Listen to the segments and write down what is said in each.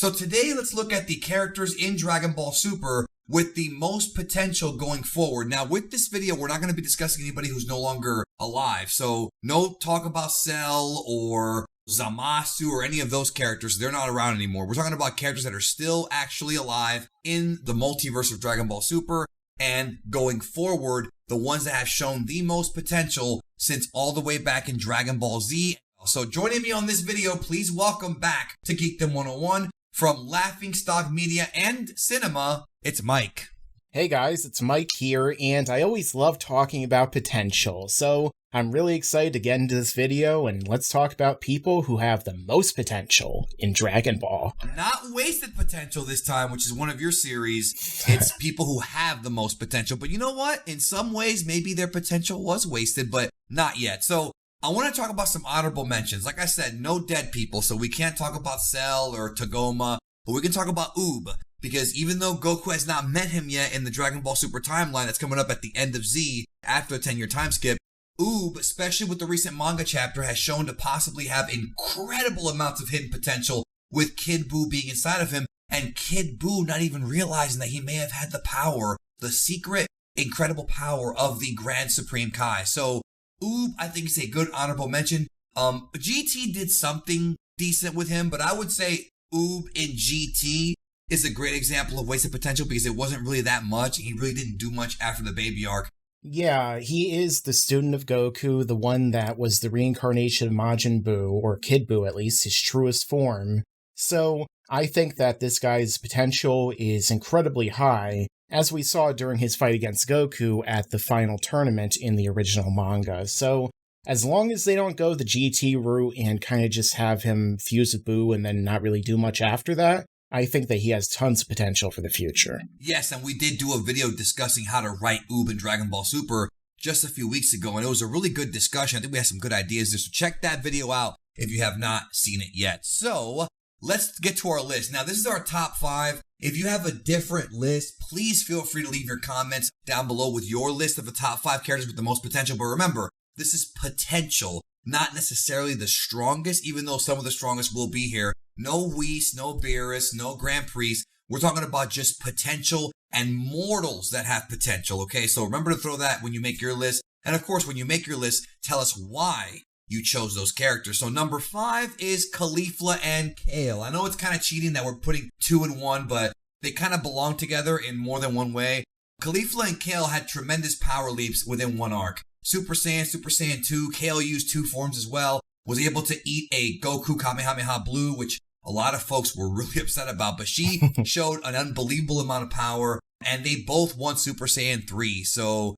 So today, let's look at the characters in Dragon Ball Super with the most potential going forward. Now, with this video, we're not going to be discussing anybody who's no longer alive. So no talk about Cell or Zamasu or any of those characters. They're not around anymore. We're talking about characters that are still actually alive in the multiverse of Dragon Ball Super, and going forward, the ones that have shown the most potential since all the way back in Dragon Ball Z. So joining me on this video, please welcome back to Geekdom 101 from Laughingstock Media and Cinema, it's Mike. Hey guys, it's Mike here, and I always love talking about potential, so I'm really excited to get into this video, and let's talk about people who have the most potential in Dragon Ball. Not wasted potential this time, which is one of your series. It's people who have the most potential. But you know what? In some ways, maybe their potential was wasted, but not yet. So I want to talk about some honorable mentions. Like I said, no dead people, so we can't talk about Cell or Tagoma, but we can talk about Oob. Because even though Goku has not met him yet in the Dragon Ball Super timeline that's coming up at the end of Z after a 10-year time skip, Oob, especially with the recent manga chapter, has shown to possibly have incredible amounts of hidden potential with Kid Buu being inside of him, and Kid Buu not even realizing that he may have had the power, the secret, incredible power of the Grand Supreme Kai. So Oob, I think, is a good honorable mention. GT did something decent with him, but I would say Oob in GT is a great example of wasted potential because it wasn't really that much. He really didn't do much after the baby arc. Yeah, he is the student of Goku, the one that was the reincarnation of Majin Buu, or Kid Buu at least, his truest form. So I think that this guy's potential is incredibly high, as we saw during his fight against Goku at the final tournament in the original manga. So as long as they don't go the GT route and kind of just have him fuse with Buu and then not really do much after that, I think that he has tons of potential for the future. Yes, and we did do a video discussing how to write Oob in Dragon Ball Super just a few weeks ago, and it was a really good discussion. I think we had some good ideas there, so check that video out if you have not seen it yet. So let's get to our list. Now, this is our top 5. If you have a different list, please feel free to leave your comments down below with your list of the top 5 characters with the most potential. But remember, this is potential, not necessarily the strongest, even though some of the strongest will be here. No Whis, no Beerus, no Grand Priest. We're talking about just potential and mortals that have potential, okay? So remember to throw that when you make your list. And of course, when you make your list, tell us why you chose those characters. So number 5 is Khalifa and Kail. I know it's kind of cheating that we're putting 2 in 1, but they kind of belong together in more than one way. Khalifa and Kail had tremendous power leaps within one arc. Super Saiyan 2, Kail used 2 forms as well, was able to eat a Goku Kamehameha Blue, which a lot of folks were really upset about, but she showed an unbelievable amount of power, and they both won Super Saiyan 3. So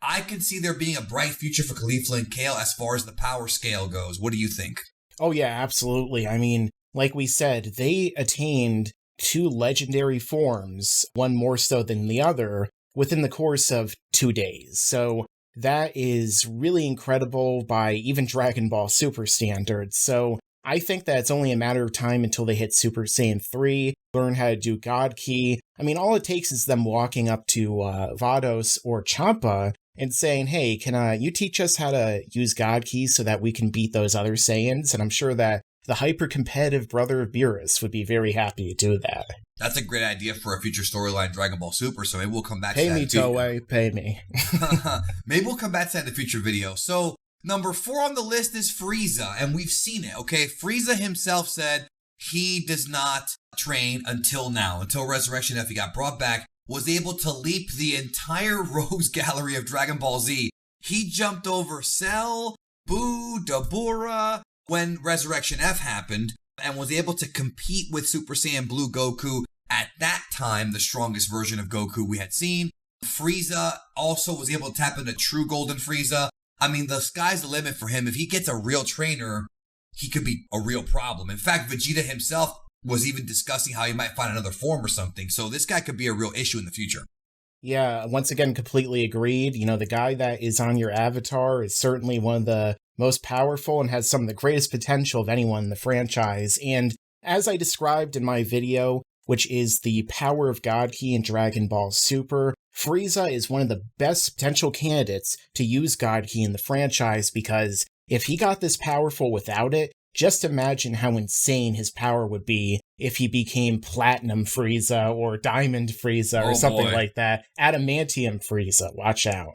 I can see there being a bright future for Khalifa and Kail as far as the power scale goes. What do you think? Oh yeah, absolutely. I mean, like we said, they attained 2 legendary forms, one more so than the other, within the course of 2 days. So that is really incredible by even Dragon Ball Super standards. So I think that it's only a matter of time until they hit Super Saiyan 3, learn how to do God Ki. I mean, all it takes is them walking up to Vados or Champa and saying, hey, can you teach us how to use God Ki so that we can beat those other Saiyans? And I'm sure that the hyper-competitive brother of Beerus would be very happy to do that. That's a great idea for a future storyline Dragon Ball Super, so maybe we'll come back to that. Pay me, Toei, pay me. Maybe we'll come back to that in the future video. So number 4 on the list is Frieza, and we've seen it, okay? Frieza himself said he does not train until now, until Resurrection F. He got brought back, was able to leap the entire Rogues Gallery of Dragon Ball Z. He jumped over Cell, Buu, Dabura when Resurrection F happened, and was able to compete with Super Saiyan Blue Goku, at that time the strongest version of Goku we had seen. Frieza also was able to tap into True Golden Frieza. I mean, the sky's the limit for him. If he gets a real trainer, he could be a real problem. In fact, Vegeta himself was even discussing how he might find another form or something. So this guy could be a real issue in the future. Yeah, once again, completely agreed. You know, the guy that is on your avatar is certainly one of the most powerful and has some of the greatest potential of anyone in the franchise. And as I described in my video, which is the power of God Ki in Dragon Ball Super, Frieza is one of the best potential candidates to use God Ki in the franchise, because if he got this powerful without it, just imagine how insane his power would be if he became Platinum Frieza or Diamond Frieza or something like that. Adamantium Frieza, watch out.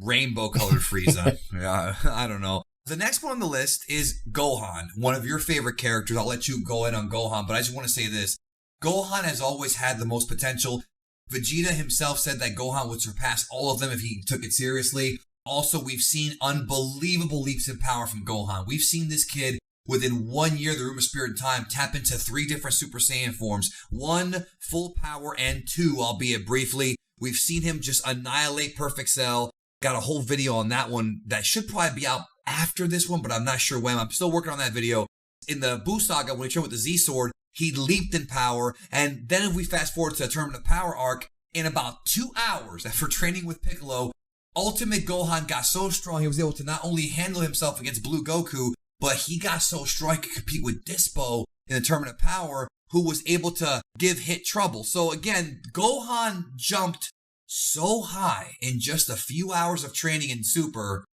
Rainbow-colored Frieza. Yeah, I don't know. The next one on the list is Gohan, one of your favorite characters. I'll let you go in on Gohan, but I just want to say this. Gohan has always had the most potential. Vegeta himself said that Gohan would surpass all of them if he took it seriously. Also, we've seen unbelievable leaps in power from Gohan. We've seen this kid within 1 year, the Room of Spirit and Time, tap into 3 different Super Saiyan forms. 1, full power, and 2, albeit briefly. We've seen him just annihilate Perfect Cell. Got a whole video on that one that should probably be out after this one, but I'm not sure when. I'm still working on that video. In the Buu Saga, when he trained with the Z-Sword, he leaped in power. And then if we fast forward to the Tournament of Power arc, in about 2 hours after training with Piccolo, Ultimate Gohan got so strong he was able to not only handle himself against Blue Goku, but he got so strong he could compete with Dispo in the Tournament of Power, who was able to give Hit trouble. So again, Gohan jumped so high in just a few hours of training in Super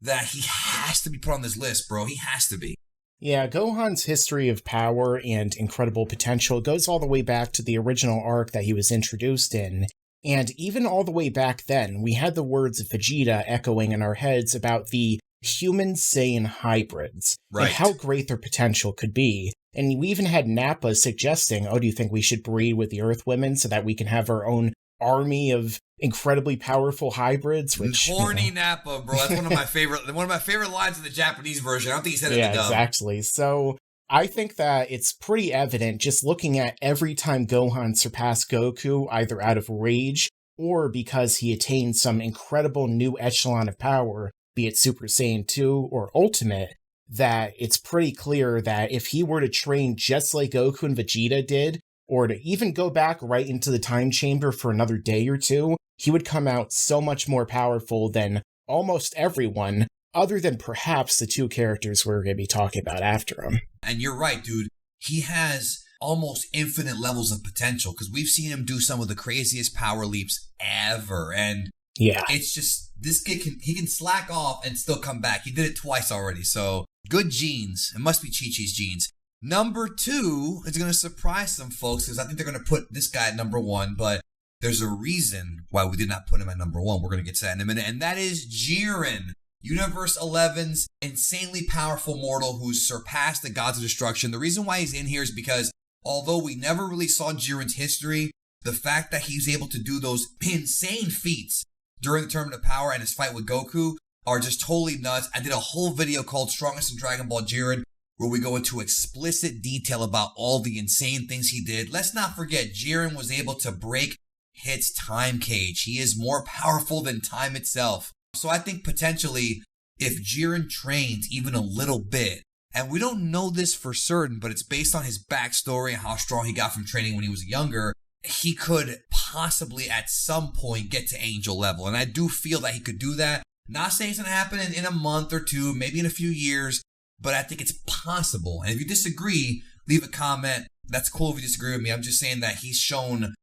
that he has to be put on this list, bro. He has to be. Yeah, Gohan's history of power and incredible potential goes all the way back to the original arc that he was introduced in. And even all the way back then, we had the words of Vegeta echoing in our heads about the human Saiyan hybrids, and how great their potential could be. And we even had Nappa suggesting, do you think we should breed with the Earth Women so that we can have our own army of incredibly powerful hybrids? Which, horny Nappa, bro. That's one of my favorite lines in the Japanese version. I don't think he said it in the dub. Yeah, exactly. So I think that it's pretty evident just looking at every time Gohan surpassed Goku, either out of rage or because he attained some incredible new echelon of power, be it Super Saiyan 2 or Ultimate, that it's pretty clear that if he were to train just like Goku and Vegeta did, or to even go back right into the time chamber for another day or two, he would come out so much more powerful than almost everyone, other than perhaps the 2 characters we're going to be talking about after him. And you're right, dude. He has almost infinite levels of potential, because we've seen him do some of the craziest power leaps ever. And yeah, it's just, this kid can slack off and still come back. He did it twice already. So good genes. It must be Chi-Chi's genes. Number 2 is going to surprise some folks, because I think they're going to put this guy at number 1, but there's a reason why we did not put him at number 1. We're going to get to that in a minute, and that is Jiren, Universe 11's insanely powerful mortal who's surpassed the Gods of Destruction. The reason why he's in here is because although we never really saw Jiren's history, the fact that he's able to do those insane feats during the Tournament of Power and his fight with Goku are just totally nuts. I did a whole video called Strongest in Dragon Ball Jiren, where we go into explicit detail about all the insane things he did. Let's not forget, Jiren was able to break Hit's time cage. He is more powerful than time itself. So I think potentially, if Jiren trains even a little bit, and we don't know this for certain, but it's based on his backstory and how strong he got from training when he was younger, he could possibly at some point get to angel level. And I do feel that he could do that. Not saying it's going to happen in a month or 2, maybe in a few years, but I think it's possible. And if you disagree, leave a comment. That's cool if you disagree with me. I'm just saying that he's shown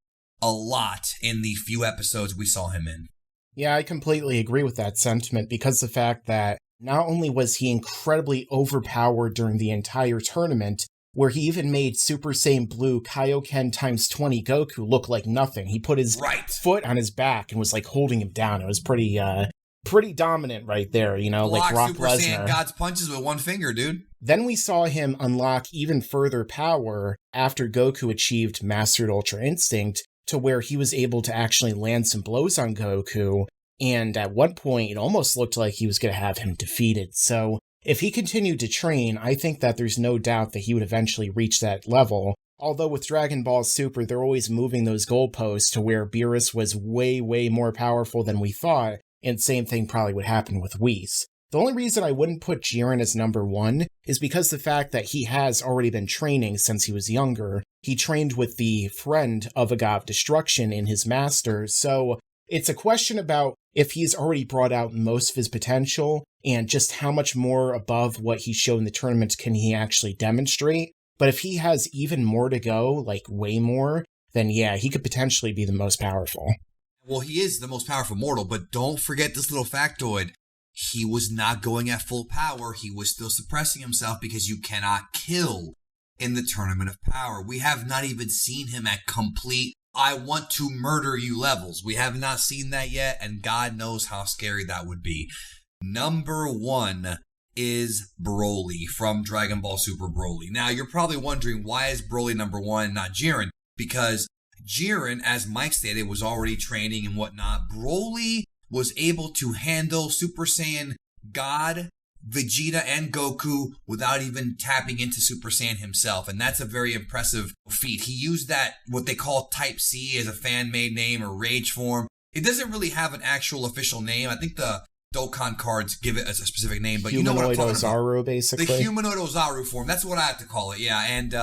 a lot in the few episodes we saw him in. Yeah, I completely agree with that sentiment, because the fact that not only was he incredibly overpowered during the entire tournament, where he even made Super Saiyan Blue Kaioken times 20 Goku look like nothing. He put his foot on his back and was like holding him down. It was pretty dominant right there, like Brock Super Lesnar. Saiyan God's punches with one finger, dude. Then we saw him unlock even further power after Goku achieved Mastered Ultra Instinct, to where he was able to actually land some blows on Goku, and at one point it almost looked like he was going to have him defeated. So if he continued to train, I think that there's no doubt that he would eventually reach that level. Although with Dragon Ball Super, they're always moving those goalposts to where Beerus was way, way more powerful than we thought, and same thing probably would happen with Whis. The only reason I wouldn't put Jiren as number 1 is because the fact that he has already been training since he was younger. He trained with the friend of a God of Destruction in his master, so it's a question about if he's already brought out most of his potential and just how much more above what he showed in the tournament can he actually demonstrate. But if he has even more to go, like way more, then yeah, he could potentially be the most powerful. Well, he is the most powerful mortal, but don't forget this little factoid. he was not going at full power. He was still suppressing himself because you cannot kill in the Tournament of Power. We have not even seen him at complete, I want to murder you levels. We have not seen that yet, and God knows how scary that would be. Number 1 is Broly from Dragon Ball Super Broly. Now, you're probably wondering, why is Broly number 1, not Jiren? Because Jiren, as Mike stated, was already training and whatnot. Broly was able to handle Super Saiyan God, Vegeta, and Goku without even tapping into Super Saiyan himself. And that's a very impressive feat. He used that, what they call Type C, as a fan-made name, or Rage form. It doesn't really have an actual official name. I think the Dokkan cards give it as a specific name, but you know what I'm talking Ozaru, about. basically. The Humanoid Ozaru form. That's what I have to call it, yeah. And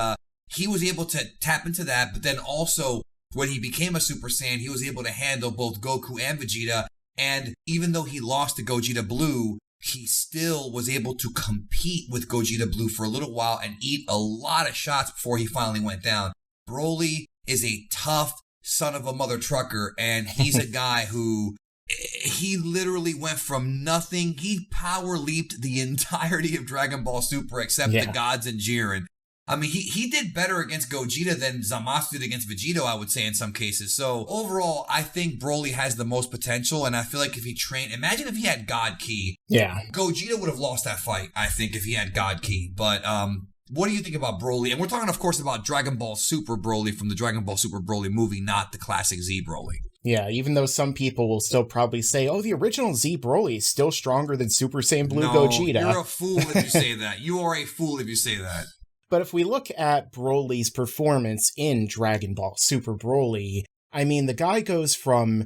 he was able to tap into that, but then also, when he became a Super Saiyan, he was able to handle both Goku and Vegeta. And even though he lost to Gogeta Blue, he still was able to compete with Gogeta Blue for a little while and eat a lot of shots before he finally went down. Broly is a tough son of a mother trucker, and he's a guy who, he literally went from nothing. He power leaped the entirety of Dragon Ball Super except the gods and Jiren. I mean, he did better against Gogeta than Zamasu did against Vegito, I would say, in some cases. So overall, I think Broly has the most potential, and I feel like if he trained, imagine if he had God Ki. Yeah. Gogeta would have lost that fight, I think, if he had God Ki. But what do you think about Broly? And we're talking, of course, about Dragon Ball Super Broly from the Dragon Ball Super Broly movie, not the classic Z Broly. Yeah, even though some people will still probably say, oh, the original Z Broly is still stronger than Super Saiyan Blue Gogeta. You're a fool if you say that. You are a fool if you say that. But if we look at Broly's performance in Dragon Ball Super Broly, I mean, the guy goes from,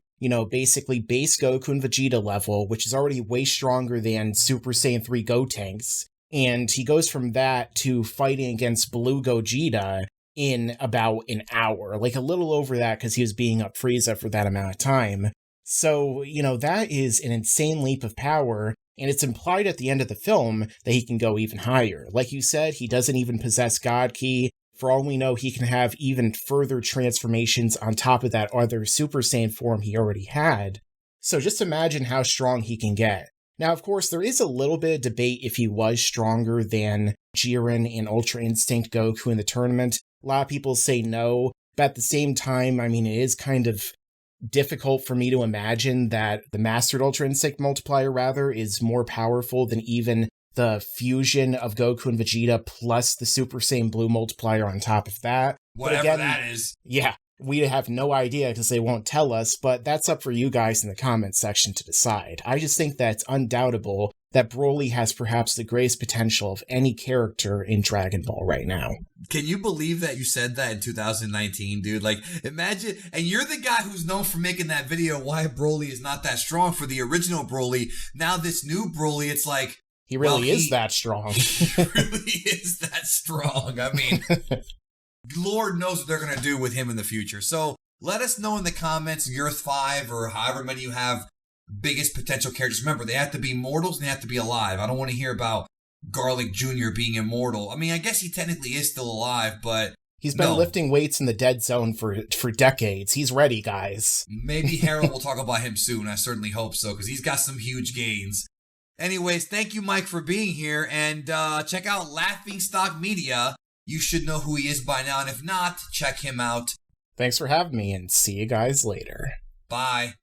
basically base Goku and Vegeta level, which is already way stronger than Super Saiyan 3 Gotenks, and he goes from that to fighting against Blue Gogeta in about an hour, like a little over that because he was beating up Frieza for that amount of time. So, that is an insane leap of power. And it's implied at the end of the film that he can go even higher. Like you said, he doesn't even possess God Ki. For all we know, he can have even further transformations on top of that other Super Saiyan form he already had. So just imagine how strong he can get. Now, of course, there is a little bit of debate if he was stronger than Jiren and Ultra Instinct Goku in the tournament. A lot of people say no, but at the same time, I mean, it is kind of difficult for me to imagine that the Mastered Ultra Instinct multiplier, is more powerful than even the fusion of Goku and Vegeta plus the Super Saiyan Blue multiplier on top of that. Whatever that is. Yeah, we have no idea because they won't tell us, but that's up for you guys in the comments section to decide. I just think that it's undoubtable that Broly has perhaps the greatest potential of any character in Dragon Ball right now. Can you believe that you said that in 2019, dude? Like, imagine, and you're the guy who's known for making that video, why Broly is not that strong for the original Broly. Now this new Broly, it's like, he really is that strong. He really is that strong. I mean, Lord knows what they're going to do with him in the future. So let us know in the comments, your 5 or however many you have, biggest potential characters. Remember, they have to be mortals and they have to be alive. I don't want to hear about Garlic Jr. being immortal. I mean, I guess he technically is still alive, but he's been lifting weights in the dead zone for decades. He's ready, guys. Maybe Harold will talk about him soon. I certainly hope so, because he's got some huge gains. Anyways, thank you, Mike, for being here, and check out Laughingstock Media. You should know who he is by now, and if not, check him out. Thanks for having me, and see you guys later. Bye.